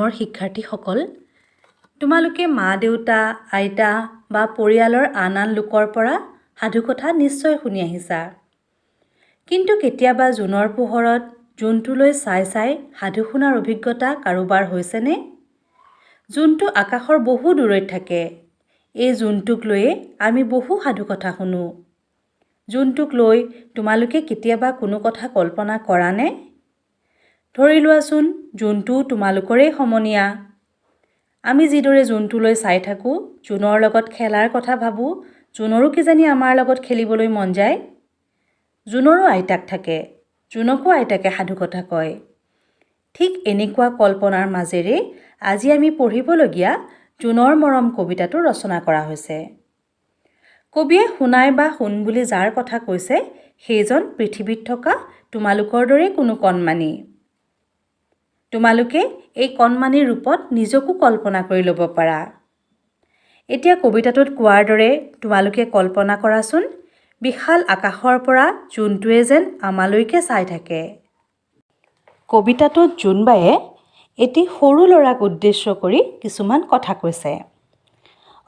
মৰমৰ শিক্ষাৰ্থীসকল, তোমালোকে মা দেউতা, আইতা বা পৰিয়ালৰ আন আন লোকৰ পৰা সাধুকথা নিশ্চয় শুনি আহিছা। কিন্তু কেতিয়াবা জোনৰ পোহৰত জোনটোলৈ চাই চাই সাধু শুনাৰ অভিজ্ঞতা কাৰোবাৰ হৈছেনে? জোনটো আকাশৰ বহু দূৰৈত থাকে। এই জোনটোক লৈয়ে আমি বহু সাধুকথা শুনো। জোনটোক লৈ তোমালোকে কেতিয়াবা কোনো কথা কল্পনা কৰানে? ধৰি লোৱাচোন জোনটো তোমালোকৰেই সমনীয়া। আমি যিদৰে জোনটোলৈ চাই থাকোঁ, জোনৰ লগত খেলাৰ কথা ভাবোঁ, জোনৰো কিজানি আমাৰ লগত খেলিবলৈ মন যায়। জোনৰো আইতাক থাকে, জোনকো আইতাকে সাধুকথা কয়। ঠিক এনেকুৱা কল্পনাৰ মাজেৰে আজি আমি পঢ়িবলগীয়া জোনৰ মৰম কবিতাটো ৰচনা কৰা হৈছে। কবিয়ে সোণাই বা সোণ বুলি যাৰ কথা কৈছে, সেইজন পৃথিৱীত থকা তোমালোকৰ দৰে কোনো কণমানি। তোমালোকে এই কণমানিৰ ৰূপত নিজকো কল্পনা কৰি ল'ব পাৰা। এতিয়া কবিতাটোত কোৱাৰ দৰে তোমালোকে কল্পনা কৰাচোন, বিশাল আকাশৰ পৰা জোনটোৱে যেন আমালৈকে চাই থাকে। কবিতাটোত জোনবায়ে এটি সৰু ল'ৰাক উদ্দেশ্য কৰি কিছুমান কথা কৈছে।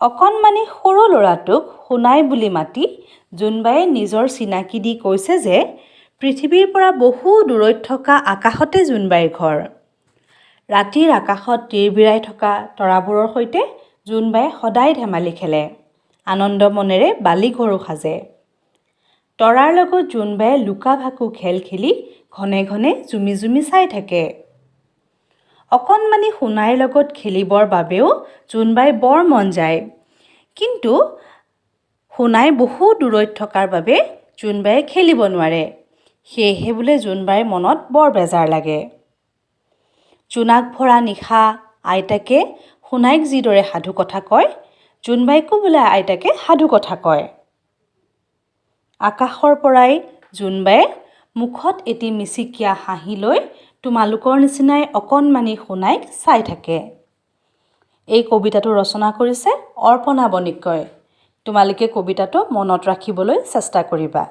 অকণমানি সৰু ল'ৰাটোক সোণাই বুলি মাতি জোনবায়ে নিজৰ চিনাকি দি কৈছে যে পৃথিৱীৰ পৰা বহু দূৰৈত থকা আকাশতে জোনবাইৰ ঘৰ। ৰাতিৰ আকাশত তিৰবিৰাই থকা তৰাবোৰৰ সৈতে জোনবায়ে সদায় ধেমালি খেলে, আনন্দ মনেৰে বালি ঘৰো সাজে। তৰাৰ লগত জোনবায়ে লুকা ভাকু খেল খেলি ঘনে ঘনে জুমি জুমি চাই থাকে। অকণমানি সোণাইৰ লগত খেলিবৰ বাবেও জোনবাইৰ বৰ মন যায়, কিন্তু সোণাই বহু দূৰৈত থকাৰ বাবে জোনবায়ে খেলিব নোৱাৰে। সেয়েহে বোলে জোনবাইৰ মনত বৰ বেজাৰ লাগে। জোনাক ভৰা নিশা আইতাকে সোণাইক যিদৰে সাধুকথা কয়, জোনবাইকো বোলে আইতাকে সাধুকথা কয়। আকাশৰ পৰাই জোনবায়ে মুখত এটি মিচিকীয়া হাঁহি লৈ তোমালোকৰ নিচিনাই অকণমানি সোণাইক চাই থাকে। এই কবিতাটো ৰচনা কৰিছে অৰ্পণা বণিকই। তোমালোকে কবিতাটো মনত ৰাখিবলৈ চেষ্টা কৰিবা।